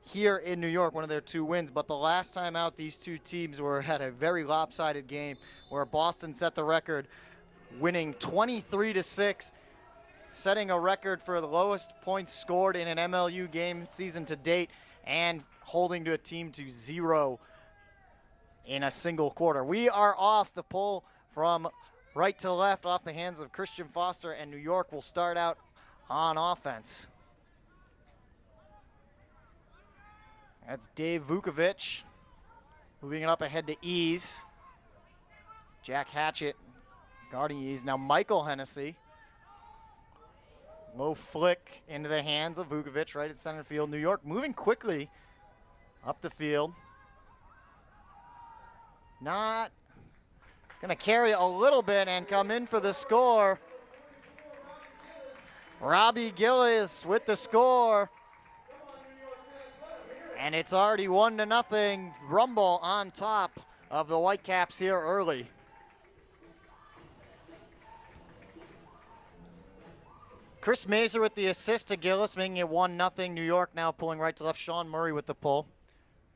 here in New York, one of their 2 wins. But the last time out, these two teams had a very lopsided game where Boston set the record, winning 23-6, setting a record for the lowest points scored in an MLU game season to date, and holding to a team to 0 in a single quarter. We are off the pull from right to left off the hands of Christian Foster, and New York will start out on offense. That's Dave Vukovic moving it up ahead to Ease. Jack Hatchett guarding Ease. Now Michael Hennessy. Low flick into the hands of Vukovic right at center field. New York moving quickly up the field. Not going to carry a little bit and come in for the score. Robbie Gillis with the score. And it's already 1-0 Rumble on top of the Whitecaps here early. Chris Mazur with the assist to Gillis, making it 1-0. New York now pulling right to left. Sean Murray with the pull.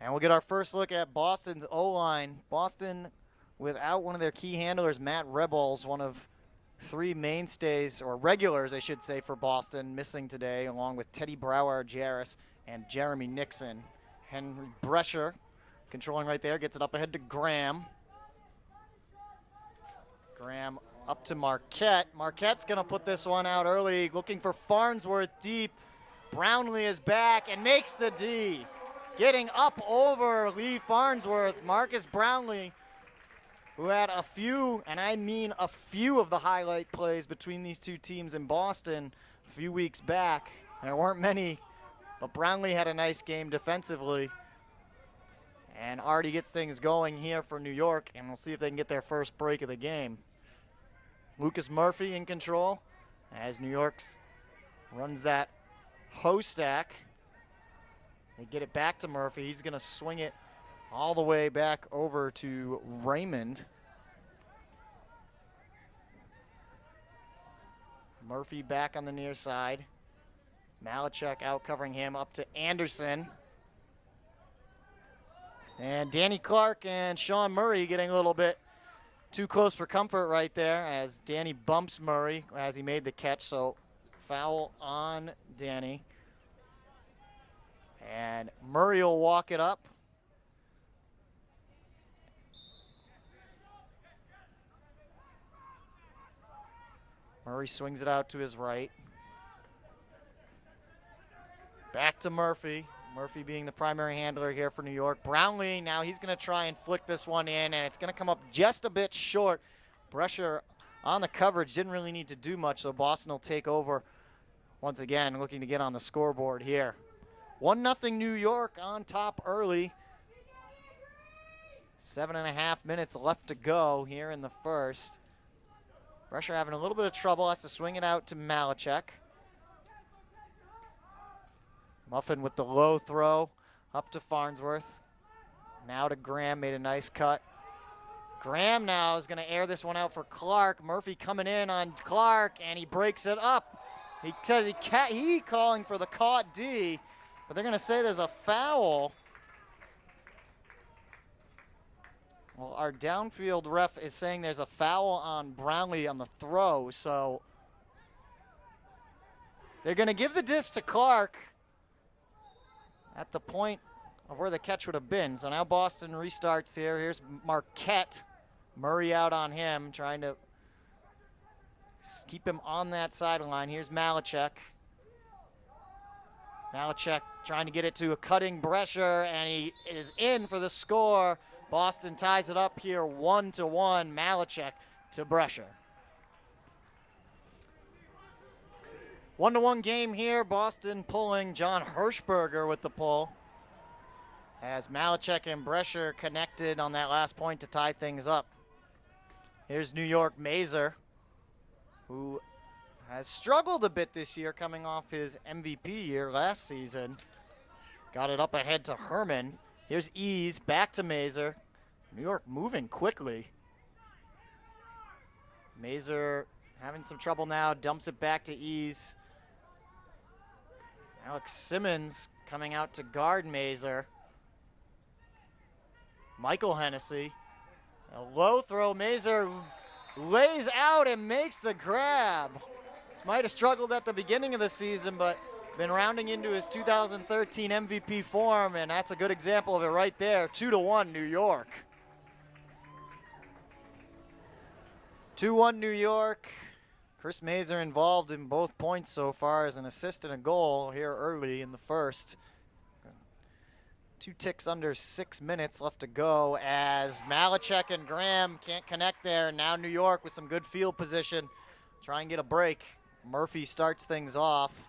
And we'll get our first look at Boston's O-line. Boston without one of their key handlers, Matt Rebels, one of 3 mainstays, or regulars, I should say, for Boston, missing today, along with Teddy Brower-Jaris and Jeremy Nixon. Henry Brescher controlling right there, gets it up ahead to Graham. Graham up to Marquette. Marquette's going to put this one out early, looking for Farnsworth deep. Brownlee is back and makes the D. Getting up over Lee Farnsworth, Marcus Brownlee, who had a few, and I mean a few, of the highlight plays between these two teams in Boston a few weeks back. There weren't many, but Brownlee had a nice game defensively and already gets things going here for New York, and we'll see if they can get their first break of the game. Lucas Murphy in control as New York runs that hoe stack. They get it back to Murphy. He's going to swing it all the way back over to Raymond. Murphy back on the near side. Malachek out covering him, up to Anderson. And Danny Clark and Sean Murray getting a little bit too close for comfort right there as Danny bumps Murray as he made the catch, so foul on Danny. And Murray will walk it up. Murray swings it out to his right. Back to Murphy. Murphy being the primary handler here for New York. Brownlee, now he's going to try and flick this one in, and it's going to come up just a bit short. Brescher on the coverage, didn't really need to do much, so Boston will take over once again, looking to get on the scoreboard here. 1-0 New York on top early. 7.5 minutes left to go here in the first. Brescher having a little bit of trouble, has to swing it out to Malachek. Muffin with the low throw up to Farnsworth. Now to Graham, made a nice cut. Graham now is going to air this one out for Clark. Murphy coming in on Clark, and he breaks it up. He says he calling for the caught D, but they're going to say there's a foul. Well, our downfield ref is saying there's a foul on Brownlee on the throw, so they're going to give the disc to Clark at the point of where the catch would have been. So now Boston restarts here. Here's Marquette. Murray out on him, trying to keep him on that sideline. Here's Malachek. Malachek trying to get it to a cutting Brescher, and he is in for the score. Boston ties it up here 1-1. Malachek to Brescher. 1-1 game here. Boston pulling. John Hirschberger with the pull, as Malachek and Brescher connected on that last point to tie things up. Here's New York Mazur, who has struggled a bit this year coming off his MVP year last season. Got it up ahead to Herman. Here's Ease, back to Mazur. New York moving quickly. Mazur having some trouble now, dumps it back to Ease. Alex Simmons coming out to guard Mazer. Michael Hennessy. A low throw. Mazer lays out and makes the grab. Might have struggled at the beginning of the season, but been rounding into his 2013 MVP form, and that's a good example of it right there. 2-1 New York. 2-1 New York. Chris Mazer involved in both points so far as an assist and a goal here early in the first. 2 ticks under 6 minutes left to go as Malachek and Graham can't connect there. Now New York with some good field position. Try and get a break. Murphy starts things off.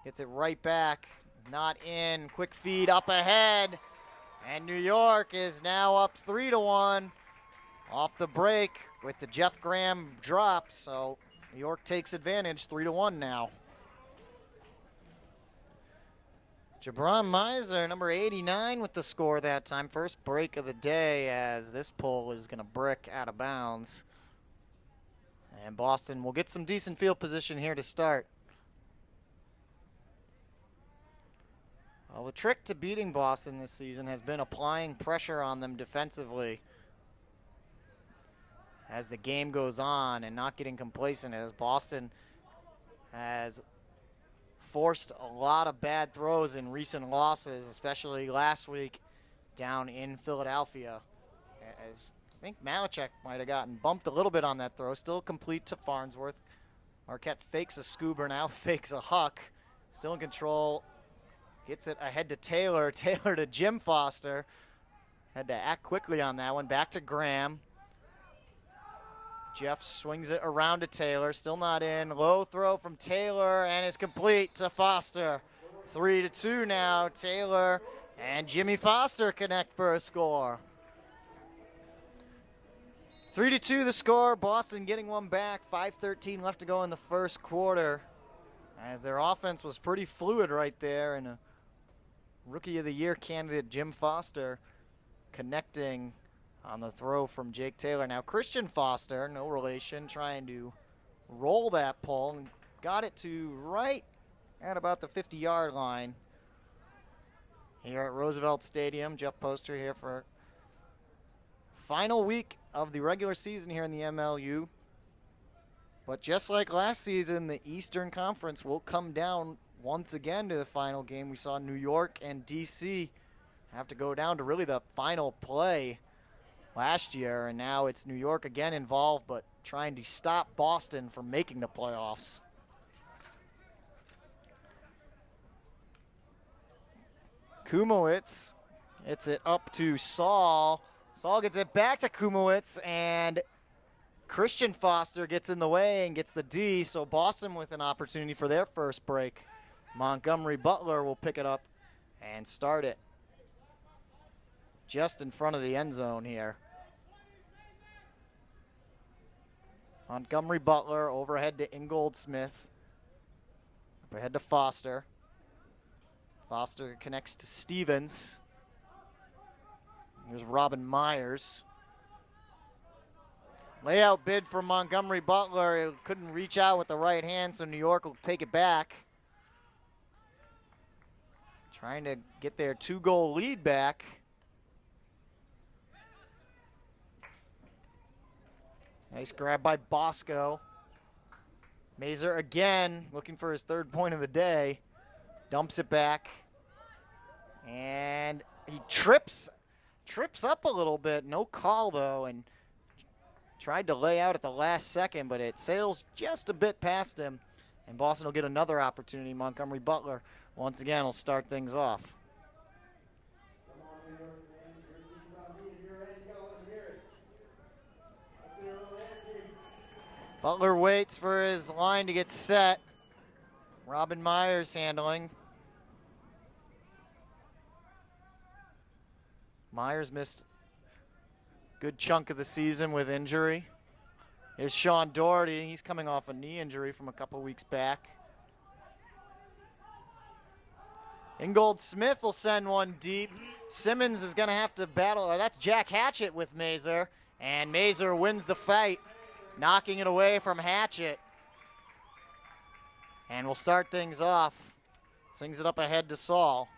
Gets it right back. Not in. Quick feed up ahead. And New York is now up 3-1 off the break with the Jeff Graham drop. So New York takes advantage, 3-1 now. Jabron Miser, number 89 with the score that time. First break of the day as this pull is going to brick out of bounds. And Boston will get some decent field position here to start. Well, the trick to beating Boston this season has been applying pressure on them defensively as the game goes on and not getting complacent, as Boston has forced a lot of bad throws in recent losses, especially last week down in Philadelphia. As I think Malachek might have gotten bumped a little bit on that throw. Still complete to Farnsworth. Marquette fakes a Scuba, now fakes a Huck. Still in control. Gets it ahead to Taylor. Taylor to Jim Foster. Had to act quickly on that one. Back to Graham. Jeff swings it around to Taylor. Still not in. Low throw from Taylor, and it's complete to Foster. 3-2 now. Taylor and Jimmy Foster connect for a score. 3-2 the score. Boston getting one back. 5:13 left to go in the first quarter, as their offense was pretty fluid right there, and a Rookie of the Year candidate Jim Foster connecting on the throw from Jake Taylor. Now Christian Foster, no relation, trying to roll that pull and got it to right at about the 50-yard line here at Roosevelt Stadium. Jeff Poster here for final week of the regular season here in the MLU. But just like last season, the Eastern Conference will come down once again to the final game. We saw New York and DC have to go down to really the final play last year, and now it's New York again involved, but trying to stop Boston from making the playoffs. Kumowitz gets it up to Saul. Saul gets it back to Kumowitz, and Christian Foster gets in the way and gets the D, so Boston with an opportunity for their first break. Montgomery Butler will pick it up and start it just in front of the end zone here. Montgomery Butler overhead to Ingold Smith. Overhead to Foster. Foster connects to Stevens. Here's Robin Myers. Layout bid from Montgomery Butler. He couldn't reach out with the right hand, so New York will take it back. Trying to get their 2-goal lead back. Nice grab by Bosco. Mazer again looking for his 3rd point of the day. Dumps it back. And he trips up a little bit. No call though, and tried to lay out at the last second, but it sails just a bit past him. And Boston will get another opportunity. Montgomery Butler once again will start things off. Butler waits for his line to get set. Robin Myers handling. Myers missed a good chunk of the season with injury. Here's Sean Doherty. He's coming off a knee injury from a couple weeks back. Ingold Smith will send one deep. Simmons is going to have to battle. That's Jack Hatchett with Mazer. And Mazer wins the fight, knocking it away from Hatchett. And we'll start things off. Swings it up ahead to Saul.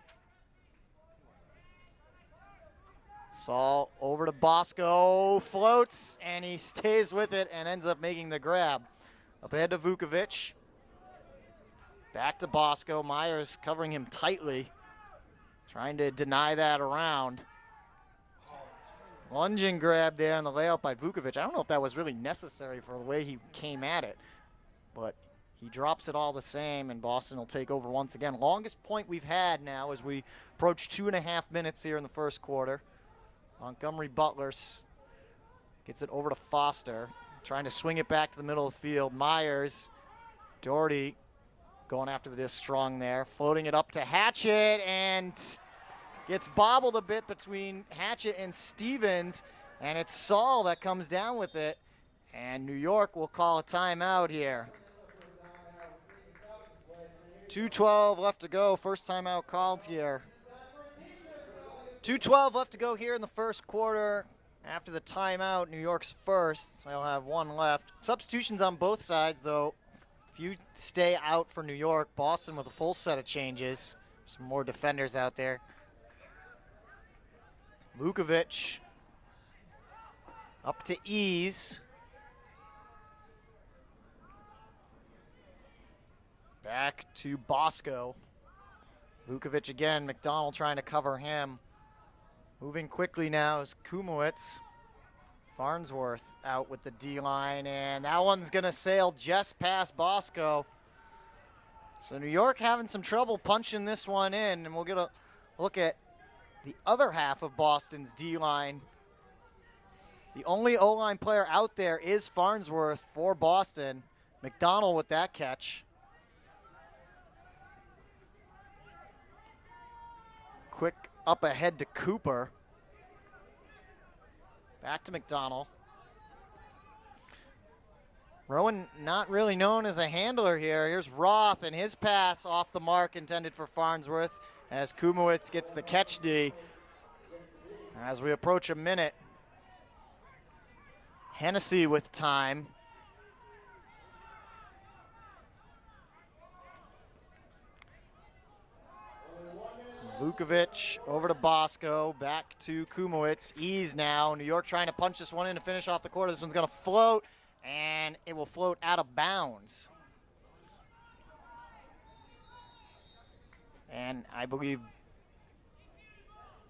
Saul over to Bosco, floats, and he stays with it and ends up making the grab. Up ahead to Vukovic. Back to Bosco. Myers covering him tightly, trying to deny that around. Lunging grab there on the layup by Vukovic. I don't know if that was really necessary for the way he came at it, but he drops it all the same, and Boston will take over once again. Longest point we've had now as we approach 2.5 minutes here in the first quarter. Montgomery Butlers gets it over to Foster, trying to swing it back to the middle of the field. Myers, Doherty going after the disc strong there, floating it up to Hatchett, and gets bobbled a bit between Hatchett and Stevens, and it's Saul that comes down with it, and New York will call a timeout here. 2:12 left to go, first timeout called here. 2:12 left to go here in the first quarter. After the timeout, New York's first, so they'll have one left. Substitutions on both sides, though. Few stay out for New York. Boston with a full set of changes. Some more defenders out there. Vukovic up to Ease. Back to Bosco. Vukovic again, McDonald trying to cover him. Moving quickly now is Kumowitz. Farnsworth out with the D-line, and that one's going to sail just past Bosco. So New York having some trouble punching this one in, and we'll get a look at the other half of Boston's D-line. The only O-line player out there is Farnsworth for Boston. McDonald with that catch. Quick up ahead to Cooper. Back to McDonald. Rowan not really known as a handler here. Here's Roth, and his pass off the mark intended for Farnsworth as Kumowitz gets the catch D. As we approach a minute, Hennessy with time. Vukovic over to Bosco, back to Kumowitz. Ease now. New York trying to punch this one in to finish off the quarter. This one's going to float, and it will float out of bounds. And I believe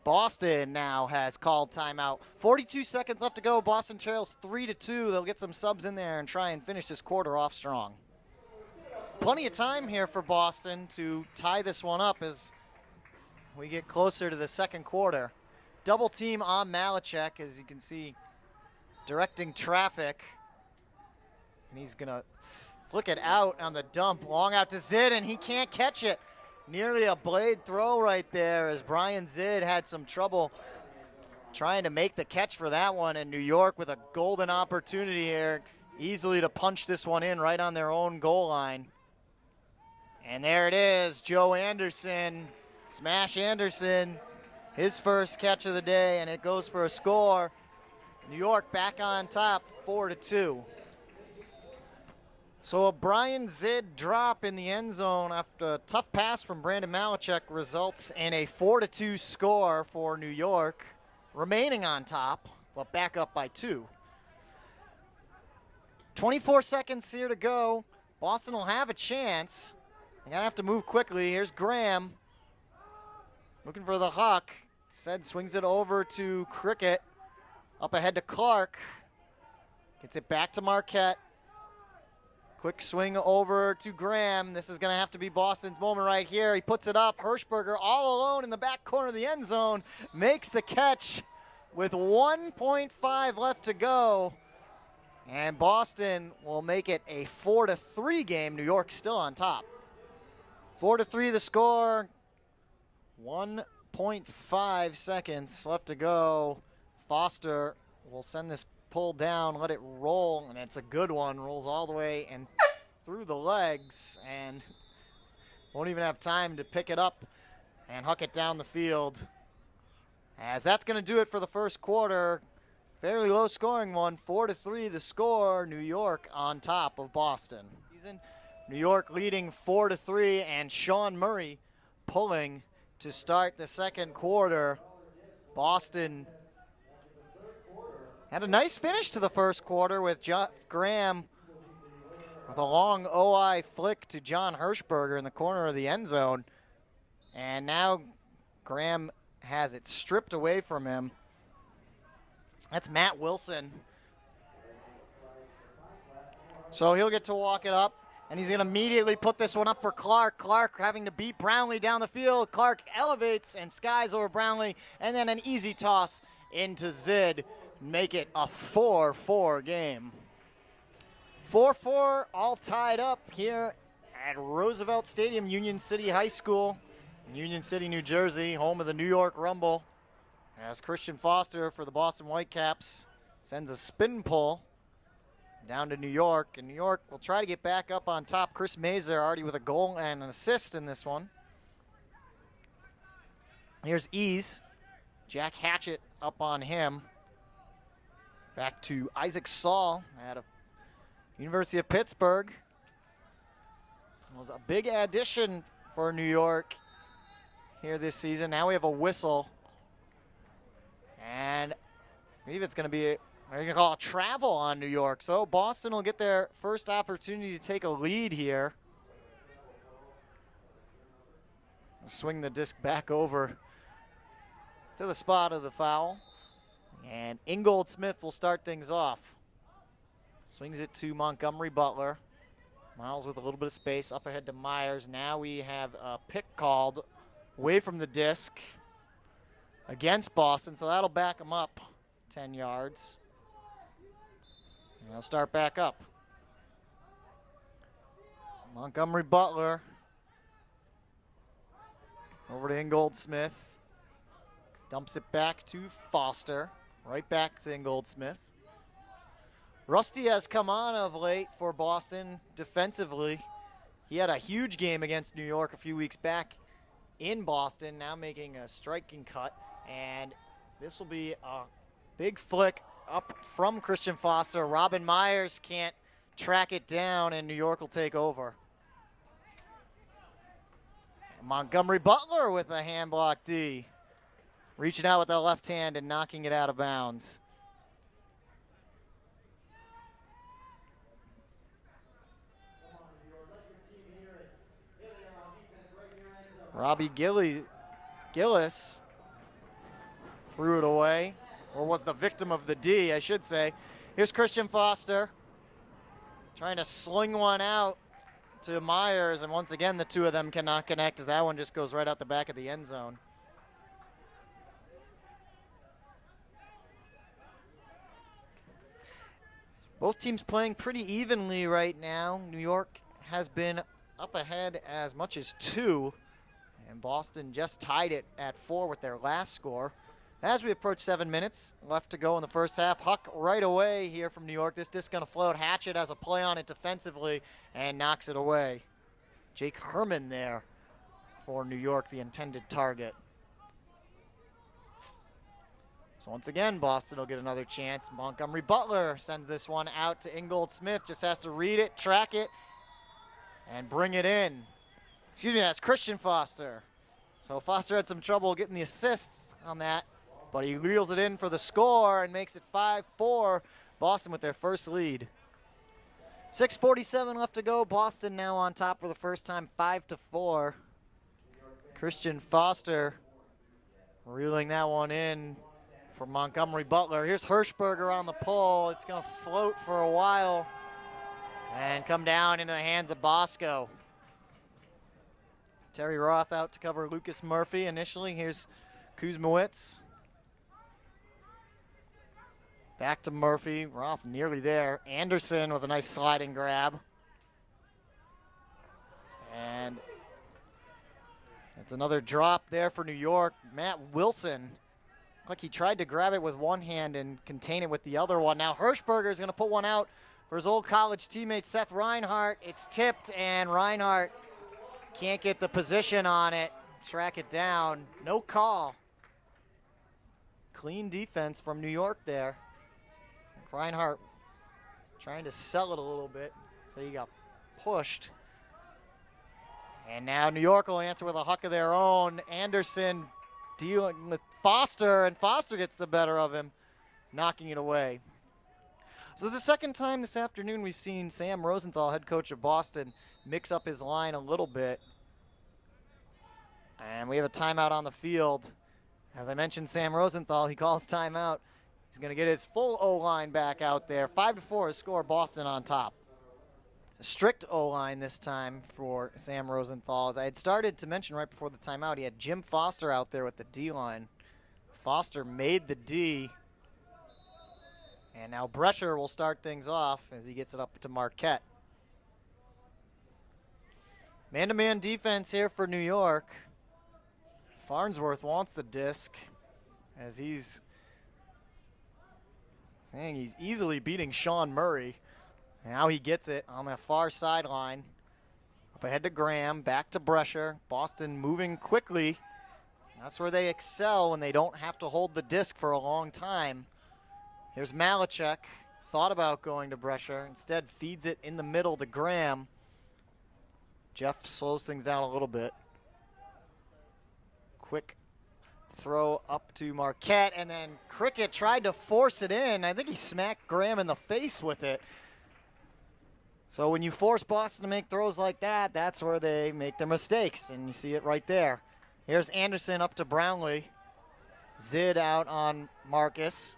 Boston now has called timeout. 42 seconds left to go. Boston trails 3-2. They'll get some subs in there and try and finish this quarter off strong. Plenty of time here for Boston to tie this one up as we get closer to the second quarter. Double team on Malachek, as you can see, directing traffic. And he's going to flick it out on the dump. Long out to Zid, and he can't catch it. Nearly a blade throw right there as Brian Zid had some trouble trying to make the catch for that one. And New York with a golden opportunity here, easily to punch this one in right on their own goal line. And there it is, Joe Anderson. Smash Anderson, his first catch of the day, and it goes for a score. New York back on top, 4-2. So a Brian Zid drop in the end zone after a tough pass from Brandon Malachek results in a 4-2 score for New York, remaining on top, but back up by 2. 24 seconds here to go. Boston will have a chance. They're going to have to move quickly. Here's Graham. Looking for the huck. Said swings it over to Cricket. Up ahead to Clark. Gets it back to Marquette. Quick swing over to Graham. This is going to have to be Boston's moment right here. He puts it up. Hirschberger all alone in the back corner of the end zone. Makes the catch with 1.5 left to go. And Boston will make it a 4-3 game. New York still on top. 4-3 the score. 1.5 seconds left to go. Foster will send this pull down, let it roll, and it's a good one. Rolls all the way and through the legs, and won't even have time to pick it up and huck it down the field. As that's going to do it for the first quarter. Fairly low scoring one, 4-3 the score. New York on top of Boston. New York leading 4-3, and Sean Murray pulling to start the second quarter. Boston Had a nice finish to the first quarter with Jeff Graham with a long OI flick to John Hirschberger in the corner of the end zone. And now Graham has it stripped away from him. That's Matt Wilson. So he'll get to walk it up, and he's going to immediately put this one up for Clark. Clark having to beat Brownlee down the field. Clark elevates and skies over Brownlee, and then an easy toss into Zid. Make it a 4-4 game. 4-4, all tied up here at Roosevelt Stadium, Union City High School, in Union City, New Jersey, home of the New York Rumble. As Christian Foster for the Boston Whitecaps sends a spin pull down to New York, and New York will try to get back up on top. Chris Mazer already with a goal and an assist in this one. Here's Ease. Jack Hatchett up on him. Back to Isaac Saul out of University of Pittsburgh. It was a big addition for New York here this season. Now we have a whistle. And maybe it's going to be, they're going to call a travel on New York. So Boston will get their first opportunity to take a lead here. Swing the disc back over to the spot of the foul. And Ingold Smith will start things off. Swings it to Montgomery Butler. Miles with a little bit of space up ahead to Myers. Now we have a pick called away from the disc against Boston, so that'll back them up 10 yards. And they'll start back up. Montgomery Butler over to Ingold Smith. Dumps it back to Foster. Right back to Ingold Smith. Rusty has come on of late for Boston defensively. He had a huge game against New York a few weeks back in Boston, now making a striking cut. And this will be a big flick up from Christian Foster. Robin Myers can't track it down, and New York will take over. And Montgomery Butler with a hand block D. Reaching out with the left hand and knocking it out of bounds. Robbie Gillis threw it away, or was the victim of the D, I should say. Here's Christian Foster trying to sling one out to Myers, and once again the two of them cannot connect as that one just goes right out the back of the end zone. Both teams playing pretty evenly right now. New York has been up ahead as much as 2. And Boston just tied it at 4 with their last score. As we approach 7 minutes left to go in the first half, Huck right away here from New York. This disc going to float. Hatchett has a play on it defensively and knocks it away. Jake Herman there for New York, the intended target. So once again, Boston will get another chance. Montgomery Butler sends this one out to Ingold Smith. Just has to read it, track it, and bring it in. Excuse me, that's Christian Foster. So Foster had some trouble getting the assists on that, but he reels it in for the score and makes it 5-4. Boston with their first lead. 6:47 left to go. Boston now on top for the first time, 5-4. Christian Foster reeling that one in for Montgomery Butler. Here's Hirschberger on the pull. It's going to float for a while and come down into the hands of Bosco. Terry Roth out to cover Lucas Murphy initially. Here's Kuzmowicz. Back to Murphy. Roth nearly there. Anderson with a nice sliding grab. And that's another drop there for New York. Matt Wilson. Like he tried to grab it with one hand and contain it with the other one. Now Hirschberger is going to put one out for his old college teammate Seth Reinhardt. It's tipped, and Reinhardt can't get the position on it, track it down. No call. Clean defense from New York there. Reinhardt trying to sell it a little bit, so he got pushed. And now New York will answer with a huck of their own. Anderson dealing with Foster, and Foster gets the better of him. knocking it away. So the second time this afternoon we've seen Sam Rosenthal, head coach of Boston, mix up his line a little bit. And we have a timeout on the field. As I mentioned, Sam Rosenthal, he calls timeout. He's going to get his full O-line back out there. 5-4 score, Boston on top. Strict O-line this time for Sam Rosenthal. As I had started to mention right before the timeout, he had Jim Foster out there with the D-line. Foster made the D. And now Brescher will start things off as he gets it up to Marquette. Man-to-man defense here for New York. Farnsworth wants the disc as he's saying he's easily beating Sean Murray. Now he gets it on the far sideline. Up ahead to Graham, back to Brescher. Boston moving quickly. That's where they excel when they don't have to hold the disc for a long time. Here's Malachek. Thought about going to Brescher. Instead feeds it in the middle to Graham. Jeff slows things down a little bit. Quick throw up to Marquette, and then Cricket tried to force it in. I think he smacked Graham in the face with it. So when you force Boston to make throws like that, that's where they make their mistakes, and you see it right there. Here's Anderson up to Brownlee. Zid out on Marcus.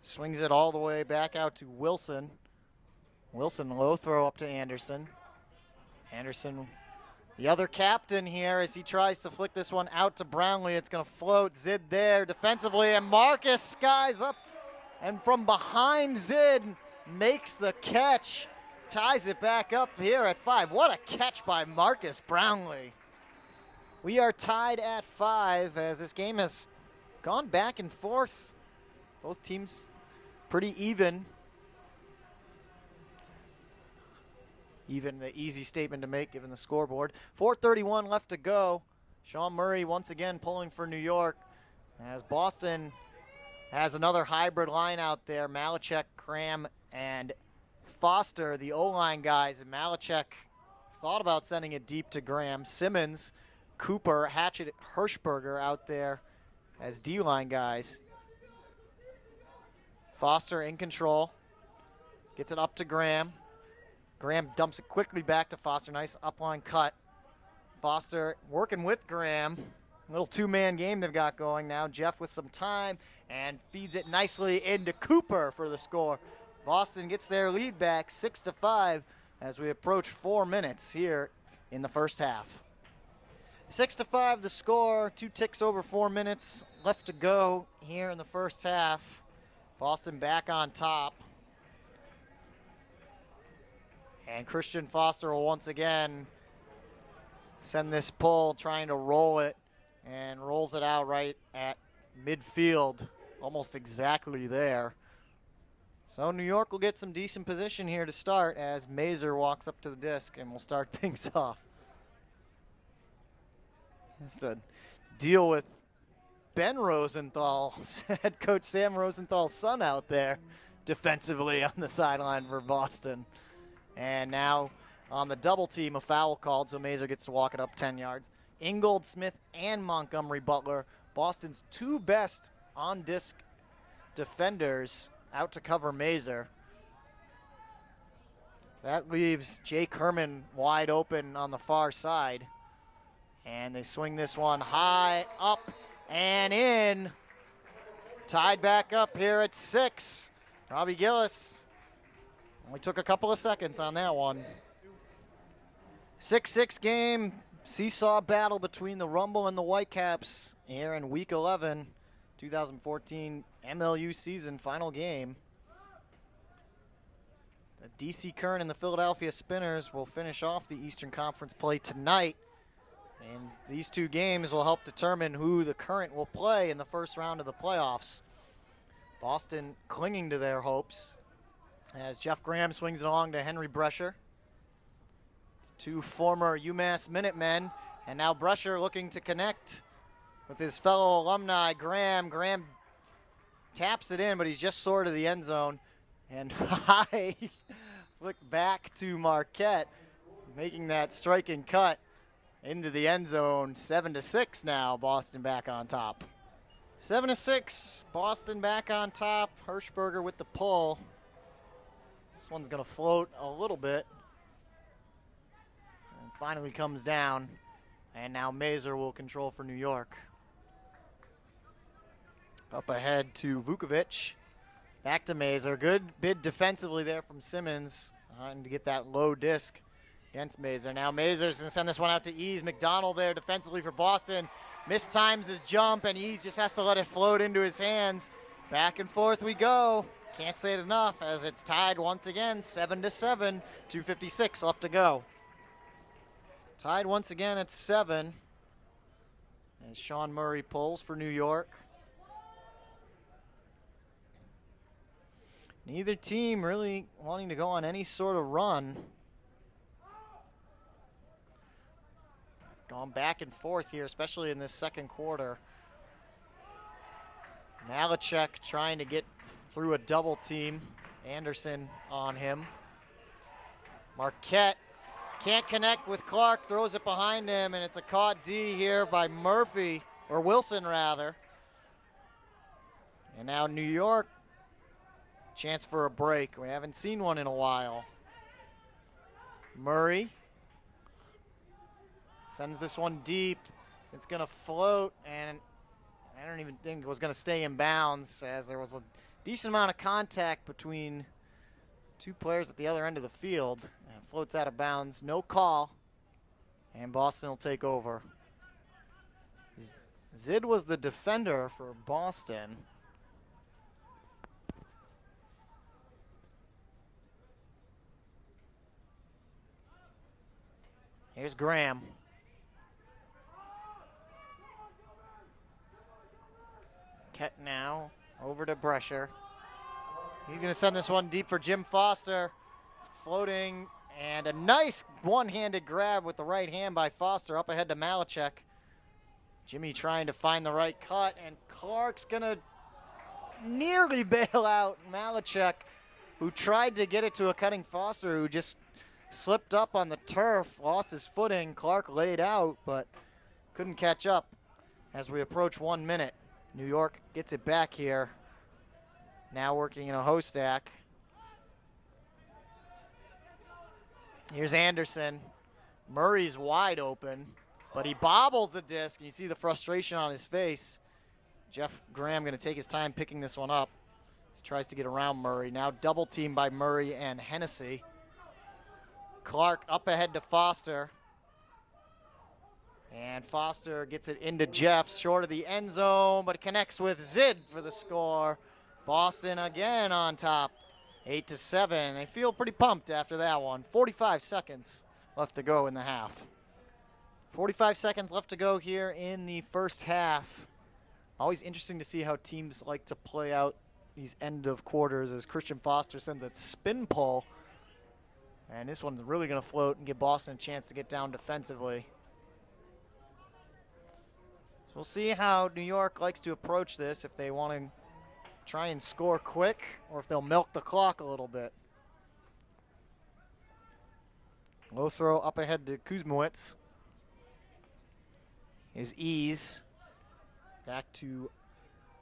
Swings it all the way back out to Wilson. Wilson low throw up to Anderson. Anderson, the other captain here, as he tries to flick this one out to Brownlee. It's going to float. Zid there defensively, and Marcus skies up. And from behind, Zid makes the catch. Ties it back up here at 5. What a catch by Marcus Brownlee. We are tied at 5 as this game has gone back and forth. Both teams pretty even. Even the easy statement to make given the scoreboard. 4:31 left to go. Sean Murray once again pulling for New York as Boston has another hybrid line out there. Malachek, Graham, and Foster, the O-line guys. And Malachek thought about sending it deep to Graham. Simmons, Cooper, Hatchet, Hirschberger out there as D-line guys. Foster in control. Gets it up to Graham. Graham dumps it quickly back to Foster. Nice upline cut. Foster working with Graham. Little two-man game they've got going now. Jeff with some time and feeds it nicely into Cooper for the score. Boston gets their lead back 6-5 as we approach 4 minutes here in the first half. 6-5 the score. 2 ticks over 4 minutes left to go here in the first half. Boston back on top. And Christian Foster will once again send this pull, trying to roll it, and rolls it out right at midfield, almost exactly there. So New York will get some decent position here to start as Mazur walks up to the disc and will start things off. Has to deal with Ben Rosenthal, head coach Sam Rosenthal's son out there defensively on the sideline for Boston. And now on the double team, a foul called, so Mazur gets to walk it up 10 yards. Ingold, Smith, and Montgomery Butler, Boston's 2 best on-disc defenders, out to cover Mazur. That leaves Jake Herman wide open on the far side. And they swing this one high, up, and in. Tied back up here at 6. Robbie Gillis only took a couple of seconds on that one. 6-6 game, seesaw battle between the Rumble and the Whitecaps here in Week 11, 2014 MLU season final game. The DC Current and the Philadelphia Spinners will finish off the Eastern Conference play tonight. And these 2 games will help determine who the Current will play in the first round of the playoffs. Boston clinging to their hopes as Jeff Graham swings it along to Henry Brescher. 2 former UMass Minutemen, and now Brescher looking to connect with his fellow alumni, Graham. Graham taps it in, but he's just sort of the end zone. And high flick back to Marquette, making that striking cut into the end zone. 7-6 now, Boston back on top. 7-6, Boston back on top. Hirschberger with the pull. This one's gonna float a little bit. And finally comes down. And now Mazur will control for New York. Up ahead to Vukovic. Back to Mazur. Good bid defensively there from Simmons. Trying to get that low disc against Mazur. Now Mazur's going to send this one out to Ease. McDonald there defensively for Boston. Mistimes his jump, and Ease just has to let it float into his hands. Back and forth we go. Can't say it enough as it's tied once again, 7-7. 2:56 left to go. Tied once again at 7. As Sean Murray pulls for New York. Neither team really wanting to go on any sort of run. Gone back and forth here, especially in this second quarter. Malachek trying to get through a double team. Anderson on him. Marquette can't connect with Clark, throws it behind him, and it's a caught D here by Murphy, or Wilson rather. And now New York, chance for a break. We haven't seen one in a while. Murray sends this one deep. It's gonna float, and I don't even think it was gonna stay in bounds as there was a decent amount of contact between two players at the other end of the field. And it floats out of bounds, no call, and Boston will take over. Zid was the defender for Boston. Here's Graham. Kett now over to Brescher. He's going to send this one deep for Jim Foster. It's floating, and a nice one-handed grab with the right hand by Foster up ahead to Malachek. Jimmy trying to find the right cut, and Clark's going to nearly bail out Malachek, who tried to get it to a cutting Foster, who just slipped up on the turf, lost his footing. Clark laid out, but couldn't catch up as we approach 1 minute. New York gets it back here. Now working in a host stack. Here's Anderson. Murray's wide open, but he bobbles the disc, and you see the frustration on his face. Jeff Graham going to take his time picking this one up. He tries to get around Murray. Now double teamed by Murray and Hennessy. Clark up ahead to Foster. And Foster gets it into Jeff, short of the end zone, but connects with Zid for the score. Boston again on top, 8-7. They feel pretty pumped after that one. 45 seconds left to go in the half. 45 seconds left to go here in the first half. Always interesting to see how teams like to play out these end of quarters as Christian Foster sends that spin pull. And this one's really going to float and give Boston a chance to get down defensively. So we'll see how New York likes to approach this, if they want to try and score quick or if they'll milk the clock a little bit. Low throw up ahead to Kuzmowicz. Here's Ease. Back to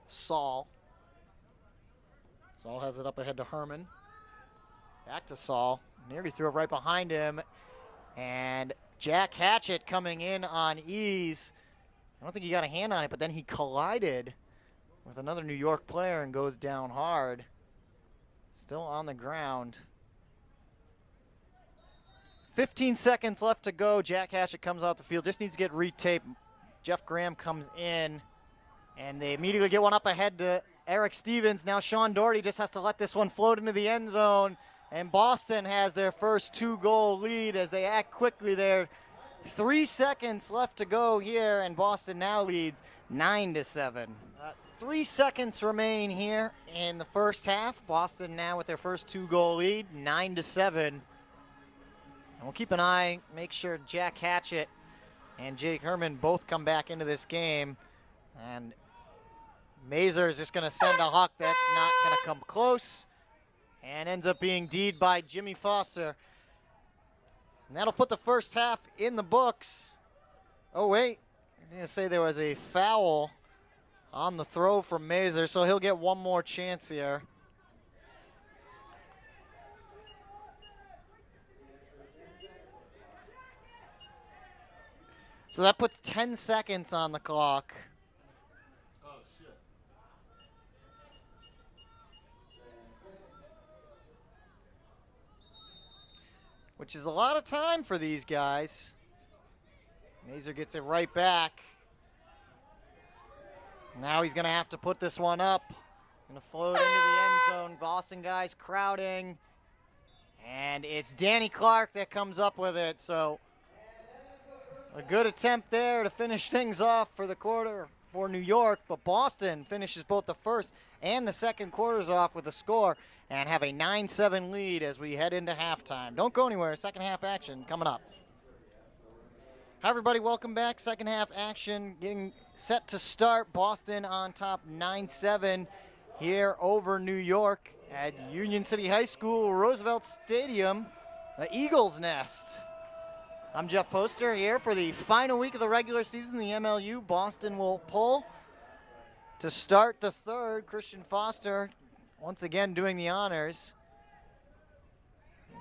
Saul. Saul has it up ahead to Herman. Back to Saul. Nearly threw it right behind him. And Jack Hatchett coming in on Ease. I don't think he got a hand on it, but then he collided with another New York player and goes down hard. Still on the ground. 15 seconds left to go. Jack Hatchett comes out the field. Just needs to get retaped. Jeff Graham comes in, and they immediately get one up ahead to Eric Stevens. Now Sean Doherty just has to let this one float into the end zone. And Boston has their first 2-goal lead as they act quickly there. 3 seconds left to go here, and Boston now leads 9-7. 3 seconds remain here in the first half. Boston now with their first 2-goal lead, 9-7. And we'll keep an eye, make sure Jack Hatchett and Jake Herman both come back into this game. And Mazur is just going to send a huck that's not going to come close. And ends up being D'd by Jimmy Foster. And that'll put the first half in the books. Oh, wait. I'm going to say there was a foul on the throw from Mazer, so he'll get one more chance here. So that puts 10 seconds on the clock. Oh, shit. Which is a lot of time for these guys. Mazer gets it right back. Now he's going to have to put this one up. Going to float into the end zone. Boston guys crowding. And it's Danny Clark that comes up with it. So a good attempt there to finish things off for the quarter for New York. But Boston finishes both the first and the second quarters off with a score and have a 9-7 lead as we head into halftime. Don't go anywhere. Second half action coming up. Hi, everybody. Welcome back. Second half action getting set to start. Boston on top 9-7 here over New York at Union City High School, Roosevelt Stadium, the Eagles' Nest. I'm Jeff Poster here for the final week of the regular season. The MLU Boston will pull to start the third. Christian Foster once again doing the honors.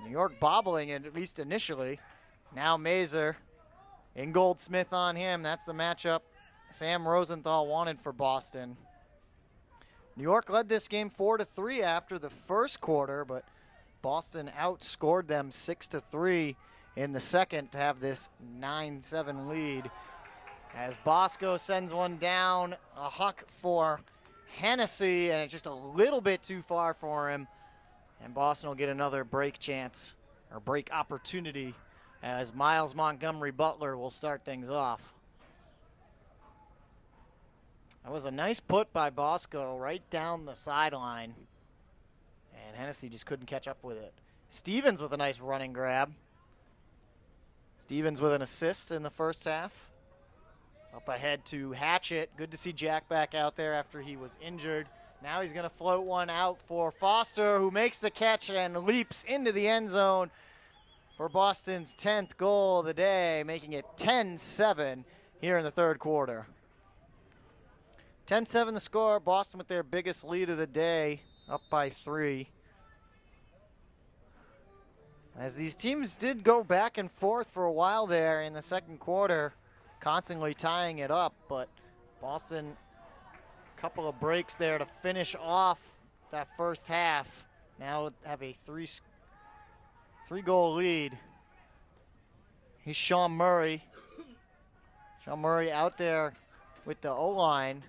New York bobbling it, at least initially. Now Mazer in Goldsmith on him. That's the matchup Sam Rosenthal wanted for Boston. New York led this game 4-3 after the first quarter, but Boston outscored them 6-3 in the second to have this 9-7 lead. As Bosco sends one down, a huck for Hennessy, and it's just a little bit too far for him. And Boston will get another break chance, or break opportunity, as Miles Montgomery Butler will start things off. That was a nice put by Bosco right down the sideline. And Hennessy just couldn't catch up with it. Stevens with a nice running grab. Stevens with an assist in the first half. Up ahead to Hatchett. Good to see Jack back out there after he was injured. Now he's going to float one out for Foster, who makes the catch and leaps into the end zone for Boston's 10th goal of the day, making it 10-7 here in the third quarter. 10-7 the score. Boston with their biggest lead of the day, up by 3. As these teams did go back and forth for a while there in the second quarter, constantly tying it up, but Boston, a couple of breaks there to finish off that first half. Now have a three-goal lead. He's Sean Murray. Sean Murray out there with the O-line.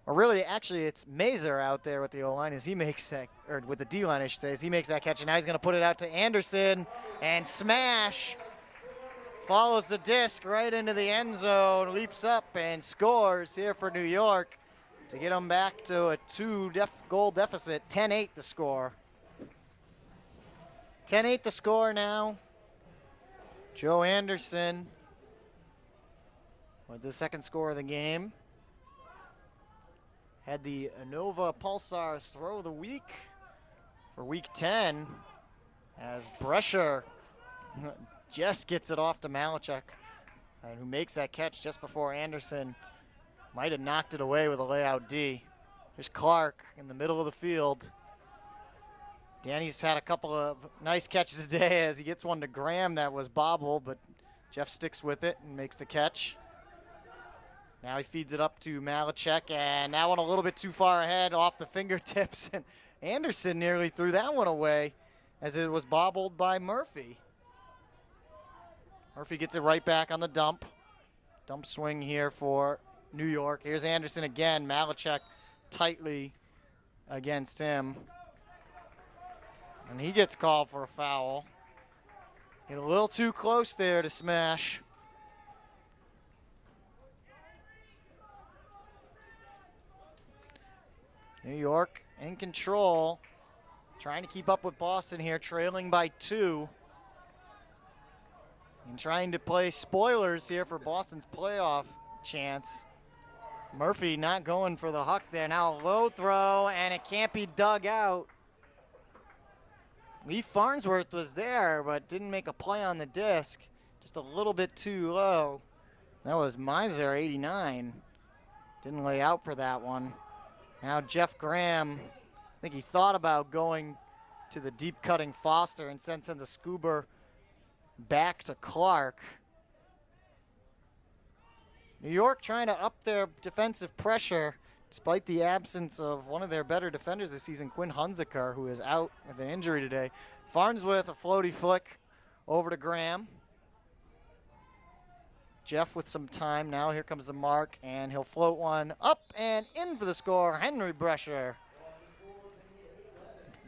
Or really, actually, it's Mazer out there with the O-line as he makes that, or with the D-line, I should say, as he makes that catch. And now he's going to put it out to Anderson, and smash. Follows the disc right into the end zone, leaps up and scores here for New York to get them back to a 2-goal deficit. 10-8 the score. 10-8 the score now. Joe Anderson with the second score of the game. Had the Innova Pulsar throw of the week for week 10 as Brescher just gets it off to Malachuk, who makes that catch just before Anderson might have knocked it away with a layout D. Here's Clark in the middle of the field. Danny's had a couple of nice catches today as he gets one to Graham that was bobbled, but Jeff sticks with it and makes the catch. Now he feeds it up to Malachek, and that one a little bit too far ahead off the fingertips, and Anderson nearly threw that one away as it was bobbled by Murphy. Murphy gets it right back on the dump. Dump swing here for New York. Here's Anderson again. Malachek tightly against him. And he gets called for a foul. Get a little too close there to smash. New York in control. Trying to keep up with Boston here, trailing by 2. And trying to play spoilers here for Boston's playoff chance. Murphy not going for the huck there. Now a low throw, and it can't be dug out. Lee Farnsworth was there, but didn't make a play on the disc. Just a little bit too low. That was Miser, 89. Didn't lay out for that one. Now Jeff Graham, I think he thought about going to the deep cutting Foster and send the Scuba back to Clark. New York trying to up their defensive pressure despite the absence of one of their better defenders this season, Quinn Hunziker, who is out with an injury today. Farnsworth, a floaty flick over to Graham. Jeff with some time now. Here comes the mark, and he'll float one up and in for the score. Henry Brescher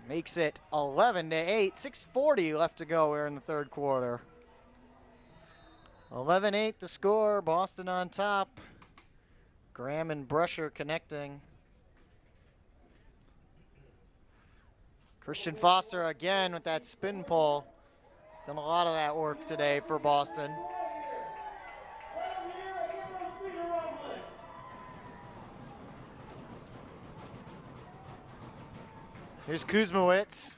makes it 11-8. 6:40 left to go here in the third quarter. 11-8 the score. Boston on top. Graham and Brescher connecting. Christian Foster again with that spin pull. He's done a lot of that work today for Boston. Here's Kuzmowicz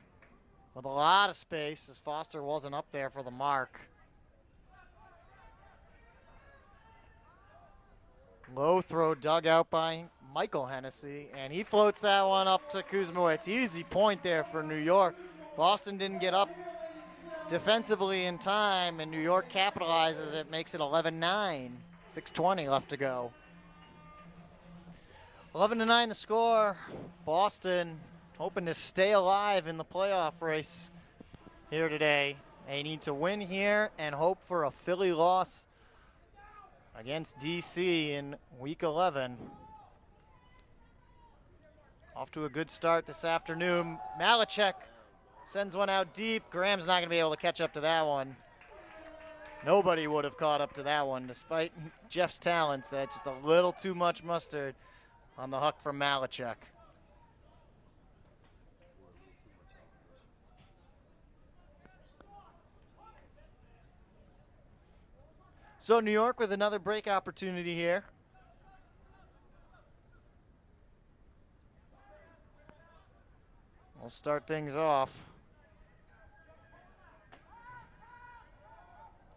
with a lot of space as Foster wasn't up there for the mark. Low throw dug out by Michael Hennessy, and he floats that one up to Kuzmowicz. Easy point there for New York. Boston didn't get up defensively in time, and New York capitalizes it, makes it 11-9. 6:20 left to go. 11-9 the score. Boston hoping to stay alive in the playoff race here today. They need to win here and hope for a Philly loss against DC in week 11. Off to a good start this afternoon. Malachek sends one out deep. Graham's not going to be able to catch up to that one. Nobody would have caught up to that one, despite Jeff's talents. That's just a little too much mustard on the hook from Malachek. So New York with another break opportunity here. We'll start things off.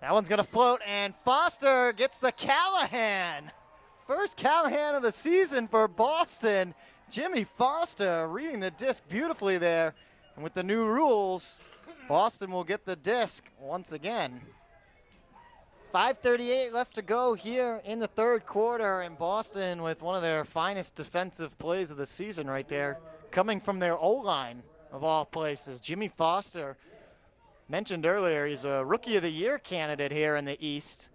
That one's going to float, and Foster gets the Callahan. First Callahan of the season for Boston. Jimmy Foster reading the disc beautifully there. And with the new rules, Boston will get the disc once again. 5:38 left to go here in the third quarter, and Boston with one of their finest defensive plays of the season right there, coming from their O-line of all places. Jimmy Foster, mentioned earlier, he's a Rookie of the Year candidate here in the East.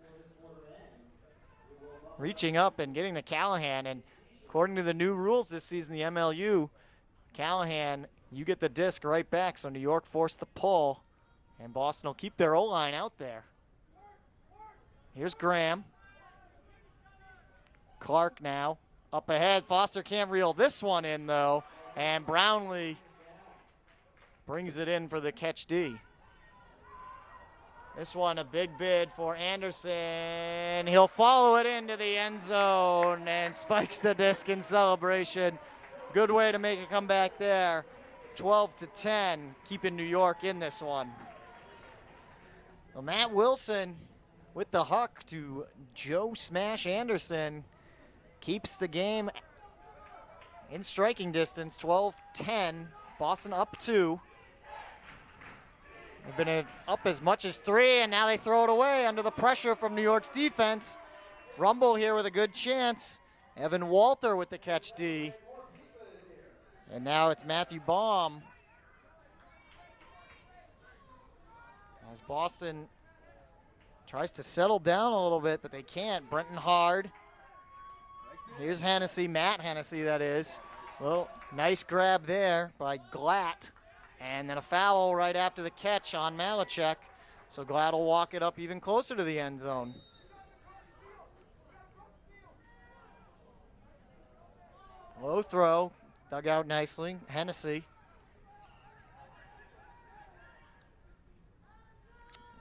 Reaching up and getting the Callahan, and according to the new rules this season, the MLU, Callahan, you get the disc right back, so New York forced the pull, and Boston will keep their O-line out there. Here's Graham. Clark now up ahead. Foster can't reel this one in, though, and Brownlee brings it in for the catch D. This one a big bid for Anderson. He'll follow it into the end zone and spikes the disc in celebration. Good way to make a comeback there. 12-10, keeping New York in this one. Well, Matt Wilson with the huck to Joe Smash Anderson keeps the game in striking distance. 12-10, Boston up 2. They've been up as much as 3, and now they throw it away under the pressure from New York's defense. Rumble here with a good chance. Evan Walter with the catch D. And now it's Matthew Baum. As Boston tries to settle down a little bit, but they can't. Brenton Hard. Here's Hennessy, Matt Hennessy, that is. Well, nice grab there by Glatt. And then a foul right after the catch on Malachek. So Glatt will walk it up even closer to the end zone. Low throw, dug out nicely. Hennessy.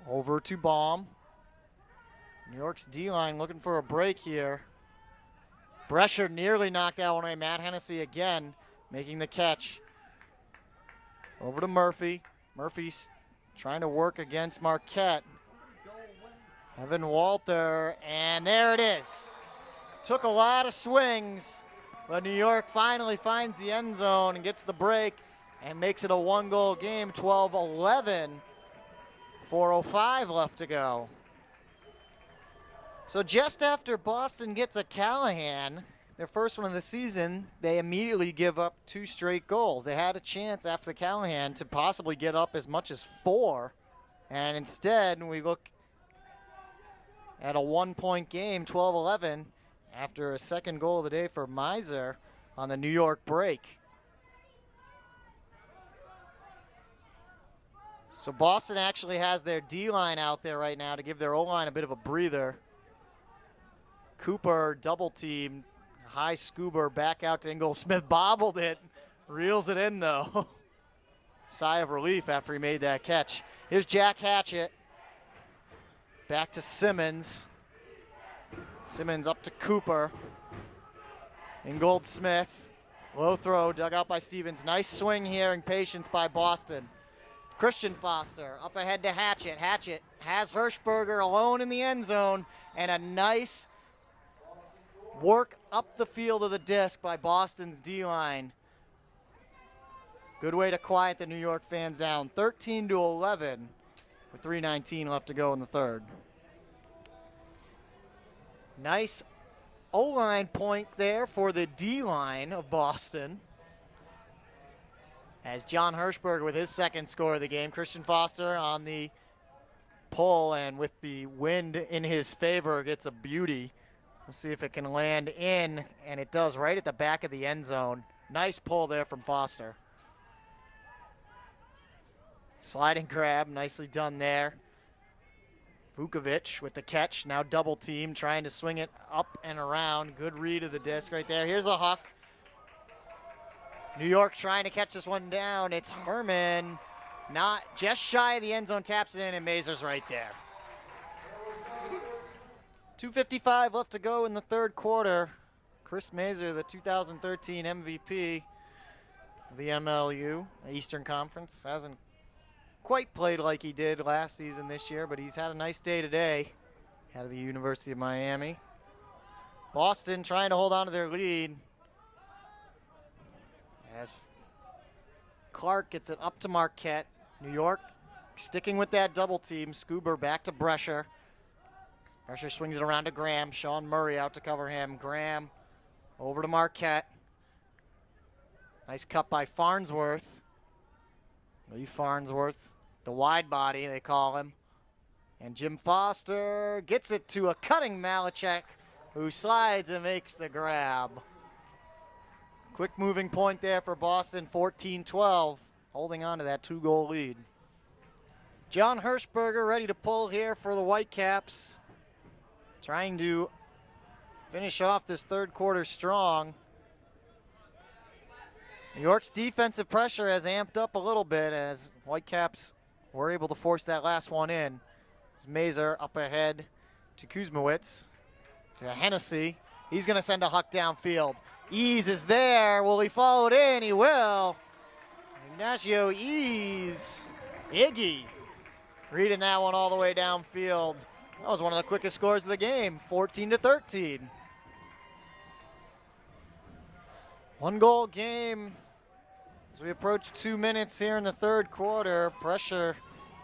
Over to Baum. New York's D-line looking for a break here. Brescher nearly knocked that one away. Matt Hennessy again making the catch. Over to Murphy. Murphy's trying to work against Marquette. Evan Walter, and there it is. Took a lot of swings, but New York finally finds the end zone and gets the break and makes it a one-goal game, 12-11, 4:05 left to go. So just after Boston gets a Callahan, their first one of the season, they immediately give up 2 straight goals. They had a chance after the Callahan to possibly get up as much as 4, and instead we look at a 1-point game, 12-11, after a second goal of the day for Miser on the New York break. So Boston actually has their D-line out there right now to give their O-line a bit of a breather. Cooper double-teamed. High Scuba back out to Ingles. Smith bobbled it. Reels it in, though. Sigh of relief after he made that catch. Here's Jack Hatchett. Back to Simmons. Simmons up to Cooper. Ingold Smith. Low throw, dug out by Stevens. Nice swing here and patience by Boston. Christian Foster up ahead to Hatchett. Hatchett has Hirschberger alone in the end zone, and a nice work up the field of the disc by Boston's D-line. Good way to quiet the New York fans down. 13-11 with 3:19 left to go in the third. Nice O-line point there for the D-line of Boston. As John Hirschberger with his second score of the game. Christian Foster on the pull, and with the wind in his favor, gets a beauty. We'll see if it can land in, and it does right at the back of the end zone. Nice pull there from Foster. Sliding grab, nicely done there. Vukovic with the catch, now double team, trying to swing it up and around. Good read of the disc right there. Here's the huck. New York trying to catch this one down. It's Herman, not just shy of the end zone, taps it in, and Mazur's right there. 2:55 left to go in the third quarter. Chris Mazur, the 2013 MVP of the MLU, Eastern Conference, hasn't quite played like he did last season this year, but he's had a nice day today out of the University of Miami. Boston trying to hold on to their lead as Clark gets it up to Marquette. New York sticking with that double team. Scuba back to Brescher. Brescher swings it around to Graham. Sean Murray out to cover him. Graham over to Marquette. Nice cut by Farnsworth. Lee Farnsworth, the wide body, they call him. And Jim Foster gets it to a cutting Malachek, who slides and makes the grab. Quick moving point there for Boston, 14-12, holding on to that 2-goal lead. John Hirschberger ready to pull here for the Whitecaps, trying to finish off this third quarter strong. New York's defensive pressure has amped up a little bit as Whitecaps were able to force that last one in. Mazur up ahead to Kuzmowicz, to Hennessy. He's going to send a huck downfield. Ease is there. Will he follow it in? He will. Ignacio Ease. Iggy reading that one all the way downfield. That was one of the quickest scores of the game, 14-13. 1-goal game as we approach 2 minutes here in the third quarter. Pressure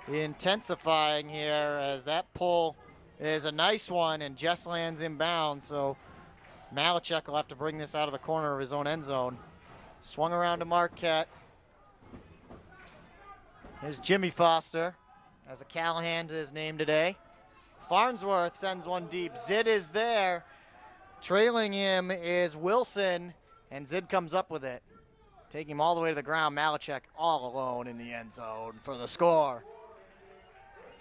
intensifying here as that pull is a nice one and just lands inbound. So Malachek will have to bring this out of the corner of his own end zone. Swung around to Marquette. Here's Jimmy Foster, has a Callahan to his name today. Farnsworth sends one deep. Zid is there. Trailing him is Wilson, and Zid comes up with it. Taking him all the way to the ground. Malachek all alone in the end zone for the score.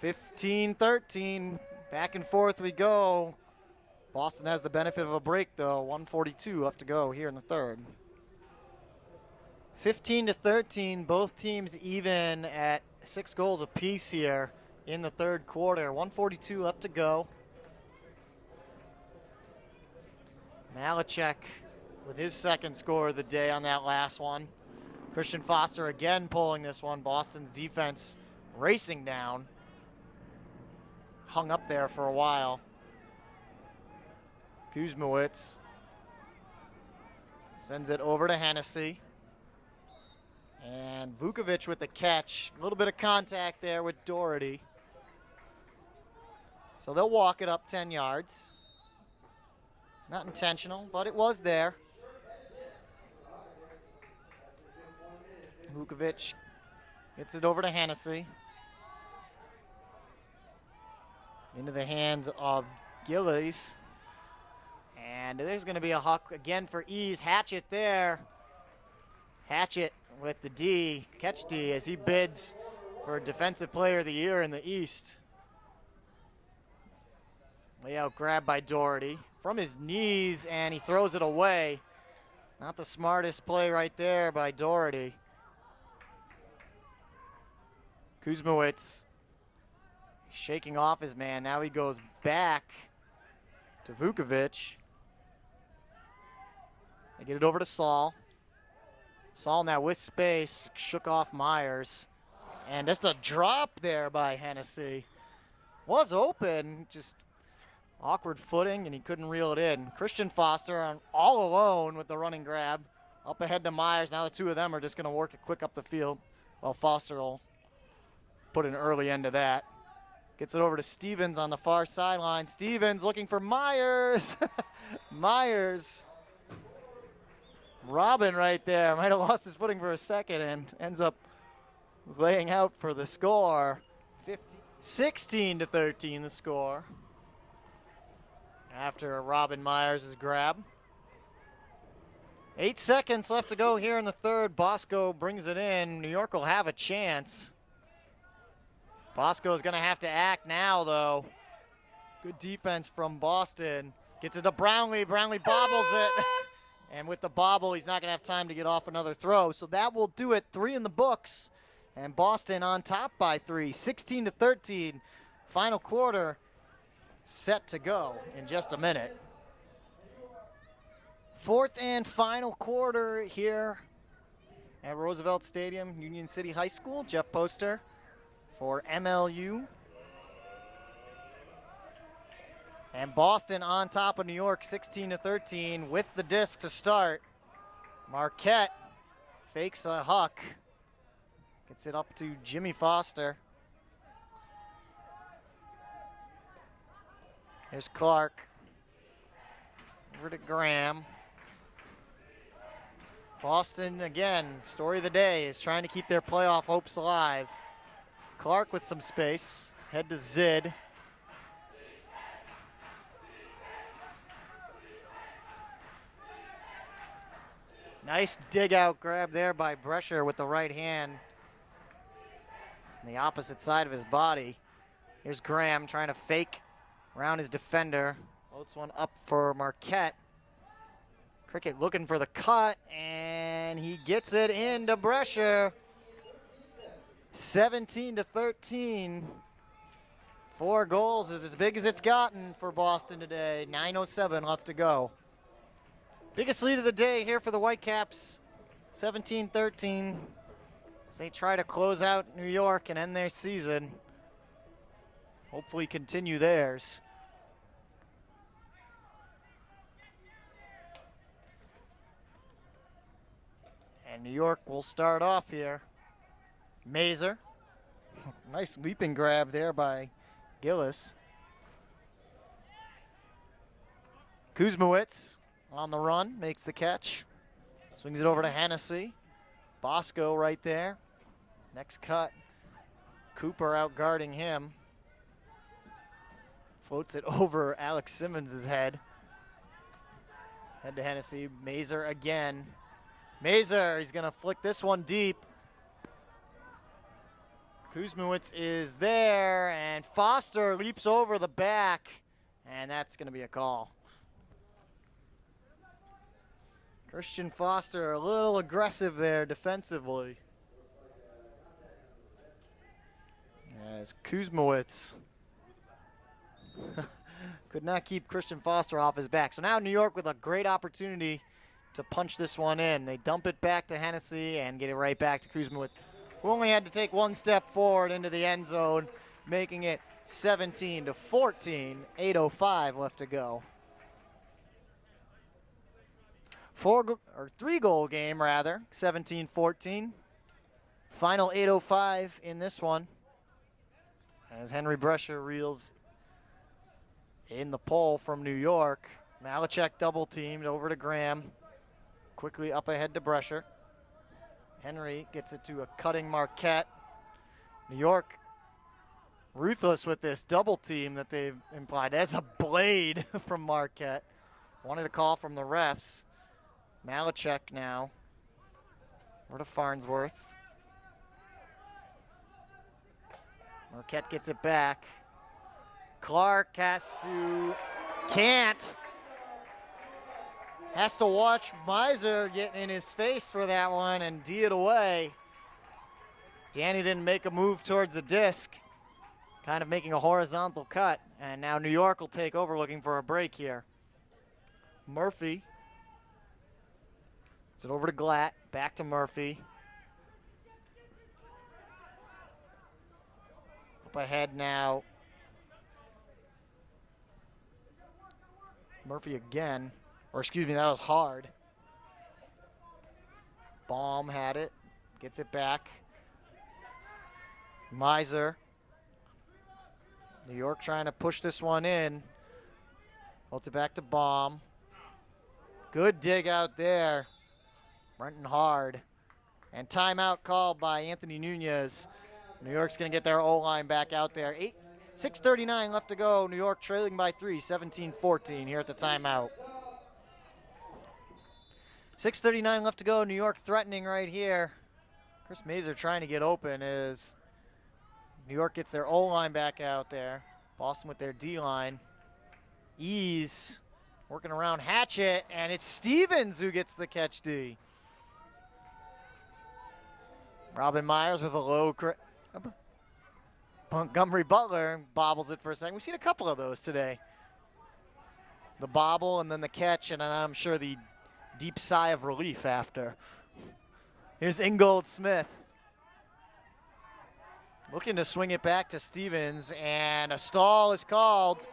15-13. Back and forth we go. Boston has the benefit of a break, though. 1:42 left to go here in the third. 15-13. Both teams even at 6 goals apiece here in the third quarter. 1:42 left to go. Malachek with his second score of the day on that last one. Christian Foster again pulling this one. Boston's defense racing down. Hung up there for a while. Kuzmowicz sends it over to Hennessy. And Vukovic with the catch. A little bit of contact there with Doherty. So they'll walk it up 10 yards. Not intentional, but it was there. Vukovic gets it over to Hennessy. Into the hands of Gillies. And there's going to be a huck again for ease. Hatchett there. Hatchett with the D, catch D, as he bids for Defensive Player of the Year in the East. Layout grab by Doherty from his knees, and he throws it away. Not the smartest play right there by Doherty. Kuzmowicz shaking off his man. Now he goes back to Vukovic. They get it over to Saul. Saul now with space, shook off Myers. And just a drop there by Hennessy. Was open, just awkward footing, and he couldn't reel it in. Christian Foster on all alone with the running grab. Up ahead to Myers. Now the two of them are just going to work it quick up the field. Well, Foster will put an early end to that. Gets it over to Stevens on the far sideline. Stevens looking for Myers. Myers. Robin right there might have lost his footing for a second and ends up laying out for the score. 16-13 the score. After Robin Myers' grab. 8 seconds left to go here in the third. Bosco brings it in. New York will have a chance. Bosco is going to have to act now, though. Good defense from Boston. Gets it to Brownlee. Brownlee bobbles it. And with the bobble, he's not going to have time to get off another throw. So that will do it. 3 in the books. And Boston on top by 3. 16-13. Final quarter set to go in just a minute. Fourth and final quarter here at Roosevelt Stadium, Union City High School. Jeff Poster for MLU. And Boston on top of New York, 16-13 with the disc to start. Marquette fakes a huck. Gets it up to Jimmy Foster. Here's Clark. Over to Graham. Boston, again, story of the day, is trying to keep their playoff hopes alive. Clark with some space. Head to Zid. Nice dig out grab there by Brescher with the right hand. On the opposite side of his body. Here's Graham trying to fake around his defender. Floats one up for Marquette. Cricket looking for the cut, and he gets it into Brescher. 17-13. 4 goals is as big as it's gotten for Boston today. 9:07 left to go. Biggest lead of the day here for the Whitecaps, 17-13, as they try to close out New York and end their season. Hopefully continue theirs. And New York will start off here. Mazer, nice leaping grab there by Gillis. Kuzmowicz on the run, makes the catch. Swings it over to Hennessy. Bosco right there. Next cut. Cooper out guarding him. Floats it over Alex Simmons' head. Head to Hennessy. Mazer again. Mazer, he's going to flick this one deep. Kuzmowicz is there, and Foster leaps over the back, and that's going to be a call. Christian Foster a little aggressive there defensively. As Kuzmowicz could not keep Christian Foster off his back. So now New York with a great opportunity to punch this one in. They dump it back to Hennessy and get it right back to Kuzmowicz, who only had to take one step forward into the end zone, making it 17-14, 8:05 left to go. 3-goal game rather, 17-14. Final 8:05 in this one. As Henry Brescher reels in the pole from New York. Malachek double teamed over to Graham. Quickly up ahead to Brescher. Henry gets it to a cutting Marquette. New York ruthless with this double team that they've implied. That's a blade from Marquette. Wanted a call from the refs. Malachek now. Over to Farnsworth. Marquette gets it back. Clark can't. Has to watch Miser getting in his face for that one and D it away. Danny didn't make a move towards the disc. Kind of making a horizontal cut. And now New York will take over looking for a break here. Murphy. Gets it over to Glatt. Back to Murphy. Up ahead now. Murphy again. Or excuse me, that was hard. Baum had it. Gets it back. Miser. New York trying to push this one in. Holds it back to Baum. Good dig out there. Running hard. And timeout called by Anthony Nunez. New York's going to get their O-line back out there. 6:39 left to go. New York trailing by 3, 17-14 here at the timeout. 6:39 left to go. New York threatening right here. Chris Mazer trying to get open as New York gets their O-line back out there. Boston with their D-line. Ease working around Hatchet, and it's Stevens who gets the catch D. Robin Myers with a low Montgomery Butler bobbles it for a second. We've seen a couple of those today. The bobble and then the catch, and I'm sure the deep sigh of relief after. Here's Ingold Smith. Looking to swing it back to Stevens, and a stall is called.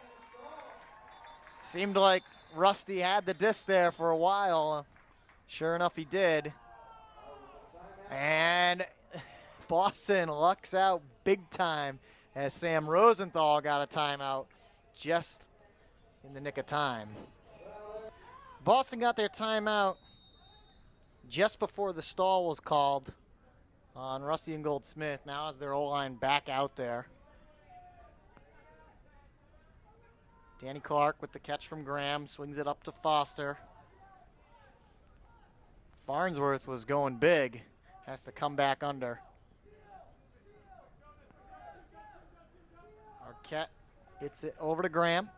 Seemed like Rusty had the disc there for a while. Sure enough, he did. And Boston lucks out big time as Sam Rosenthal got a timeout just in the nick of time. Boston got their timeout just before the stall was called on Rusty and Goldsmith. Now has their O-line back out there. Danny Clark with the catch from Graham, swings it up to Foster. Farnsworth was going big, has to come back under. Marquette gets it over to Graham.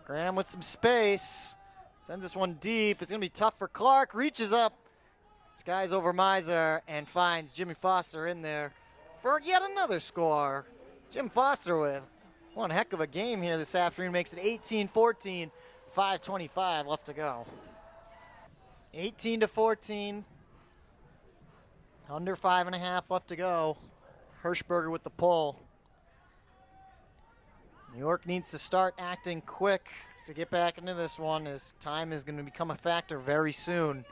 Graham with some space, sends this one deep. It's gonna be tough for Clark, reaches up. Skies over Miser and finds Jimmy Foster in there for yet another score. Jim Foster with one heck of a game here this afternoon. Makes it 18-14, 5:25 left to go. 18-14, under 5.5 left to go. Hirschberger with the pull. New York needs to start acting quick to get back into this one, as time is going to become a factor very soon.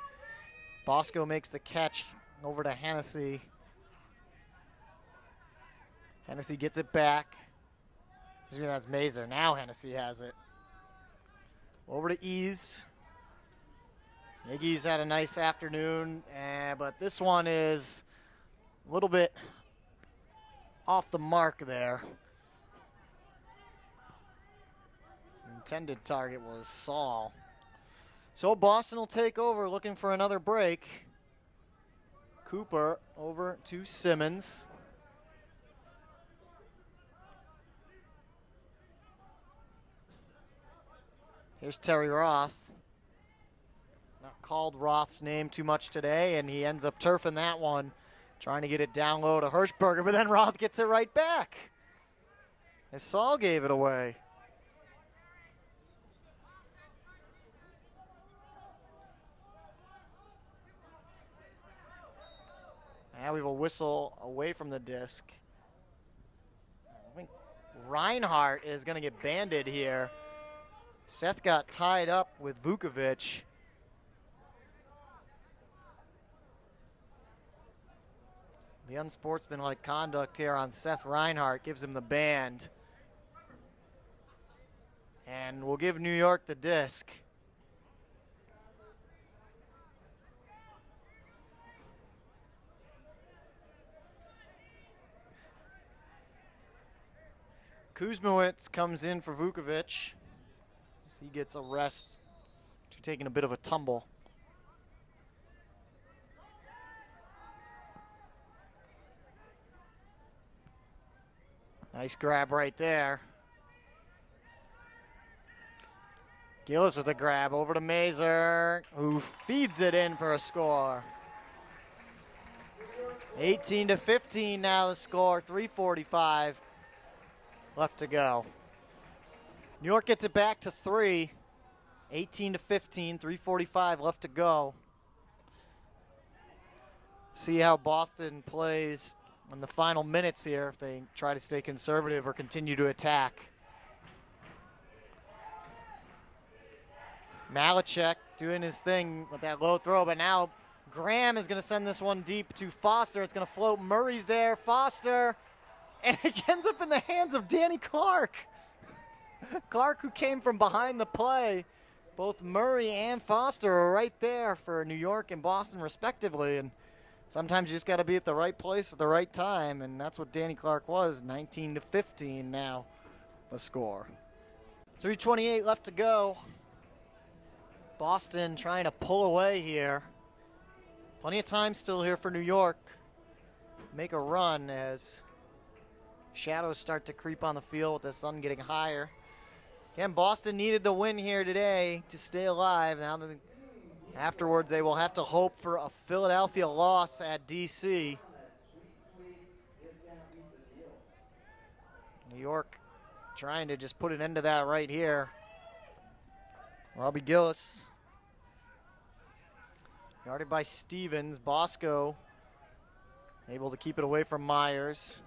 Bosco makes the catch over to Hennessy. Hennessy gets it back. Excuse me, that's Mazer. Now Hennessy has it. Over to Ease. Iggy's had a nice afternoon, but this one is a little bit off the mark there. His intended target was Saul. So Boston will take over, looking for another break. Cooper over to Simmons. Here's Terry Roth. Not called Roth's name too much today, and he ends up turfing that one, trying to get it down low to Hirschberger, but then Roth gets it right back, as Saul gave it away. Now we have a whistle away from the disc. I think Reinhardt is going to get banded here. Seth got tied up with Vukovic. The unsportsmanlike conduct here on Seth Reinhardt gives him the band. And we'll give New York the disc. Kuzmowicz comes in for Vukovic as he gets a rest to taking a bit of a tumble. Nice grab right there. Gillis with a grab over to Mazer, who feeds it in for a score. 18-15 now the score, 3:45 left to go. New York gets it back to 3, 18-15, 3:45 left to go. See how Boston plays in the final minutes here, if they try to stay conservative or continue to attack. Malachek doing his thing with that low throw, but now Graham is going to send this one deep to Foster. It's going to float. Murray's there. Foster. And it ends up in the hands of Danny Clark. Clark, who came from behind the play. Both Murray and Foster are right there for New York and Boston, respectively. And sometimes you just got to be at the right place at the right time. And that's what Danny Clark was. 19-15 now, the score. 3:28 left to go. Boston trying to pull away here. Plenty of time still here for New York. Make a run as shadows start to creep on the field with the sun getting higher. Again, Boston needed the win here today to stay alive. Now, afterwards, they will have to hope for a Philadelphia loss at D.C. New York trying to just put an end to that right here. Robbie Gillis. Guarded by Stevens. Bosco able to keep it away from Myers.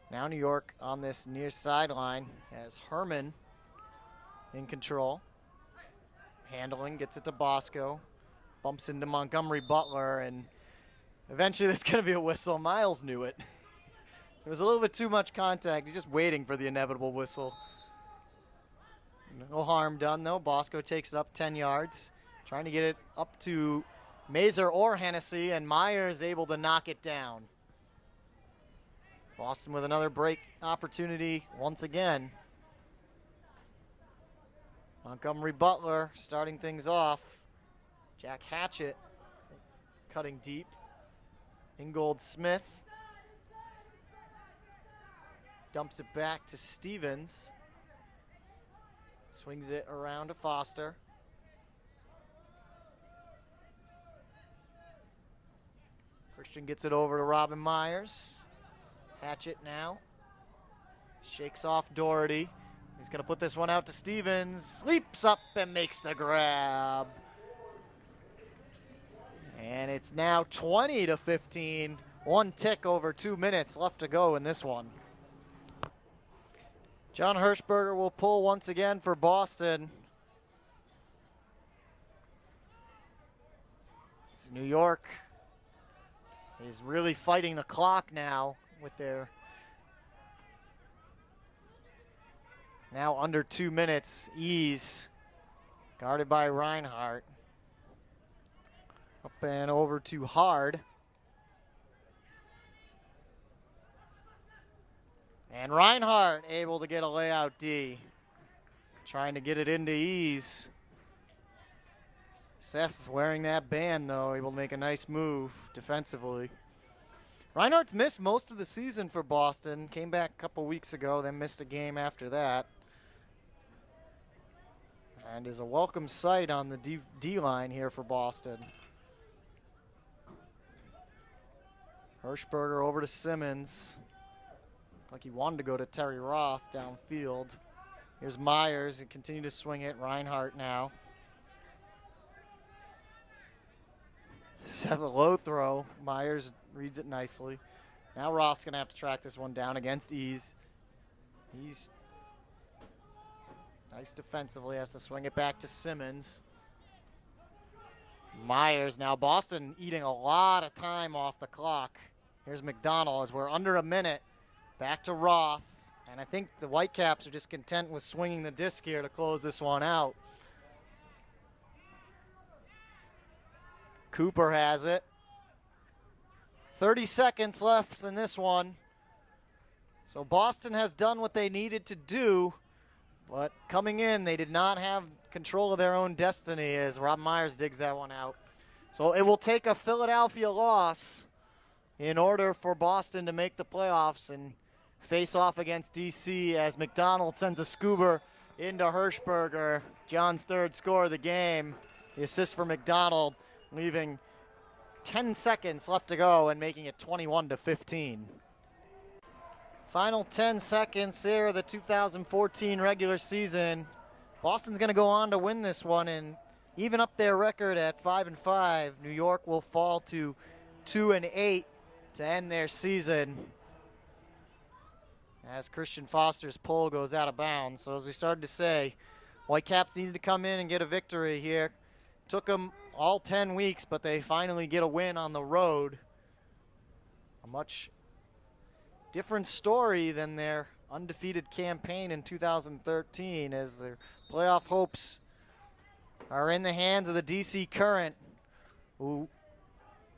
Now New York on this near sideline as Herman in control. Handling, gets it to Bosco. Bumps into Montgomery Butler, and eventually there's going to be a whistle. Miles knew it. There was a little bit too much contact. He's just waiting for the inevitable whistle. No harm done, though. Bosco takes it up 10 yards. Trying to get it up to Mazer or Hennessy, and Myers able to knock it down. Boston with another break opportunity once again. Montgomery Butler starting things off. Jack Hatchett cutting deep. Ingold Smith dumps it back to Stevens. Swings it around to Foster. Christian gets it over to Robin Myers. Hatchett now. Shakes off Doherty. He's going to put this one out to Stevens. Leaps up and makes the grab. And it's now 20-15. One tick over 2 minutes left to go in this one. John Hirschberger will pull once again for Boston. New York is really fighting the clock now with their now under 2 minutes ease, guarded by Reinhardt. Up and over to Hard. And Reinhardt able to get a layout D. Trying to get it into ease. Seth wearing that band, though, able to make a nice move defensively. Reinhardt's missed most of the season for Boston. Came back a couple weeks ago, then missed a game after that. And is a welcome sight on the D-line here for Boston. Hirschberger over to Simmons. Like he wanted to go to Terry Roth downfield. Here's Myers, and continue to swing it. Reinhardt now. Seth a low throw. Myers reads it nicely. Now Roth's going to have to track this one down against ease. He's nice defensively, has to swing it back to Simmons. Myers now. Boston eating a lot of time off the clock. Here's McDonald as we're under a minute. Back to Roth. And I think the Whitecaps are just content with swinging the disc here to close this one out. Cooper has it. 30 seconds left in this one. So Boston has done what they needed to do, but coming in, they did not have control of their own destiny as Rob Myers digs that one out. So it will take a Philadelphia loss in order for Boston to make the playoffs and face off against DC as McDonald sends a scuba into Hirschberger. John's third score of the game. The assist for McDonald, leaving 10 seconds left to go and making it 21-15. Final 10 seconds here of the 2014 regular season. Boston's going to go on to win this one and even up their record at 5-5. New York will fall to 2-8 to end their season as Christian Foster's pole goes out of bounds. So as we started to say, Whitecaps needed to come in and get a victory here. Took them all 10 weeks, but they finally get a win on the road. A much different story than their undefeated campaign in 2013 as their playoff hopes are in the hands of the DC Current, who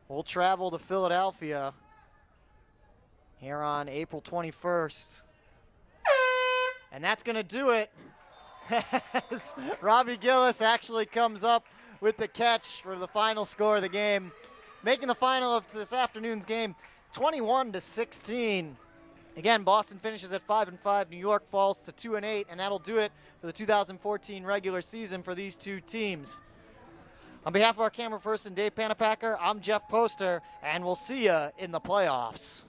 will travel to Philadelphia here on April 21st. And that's going to do it as Robbie Gillis actually comes up with the catch for the final score of the game, making the final of this afternoon's game 21-16. Again, Boston finishes at 5-5. New York falls to 2-8, and that'll do it for the 2014 regular season for these two teams. On behalf of our camera person, Dave Panapacker, I'm Jeff Poster, and we'll see you in the playoffs.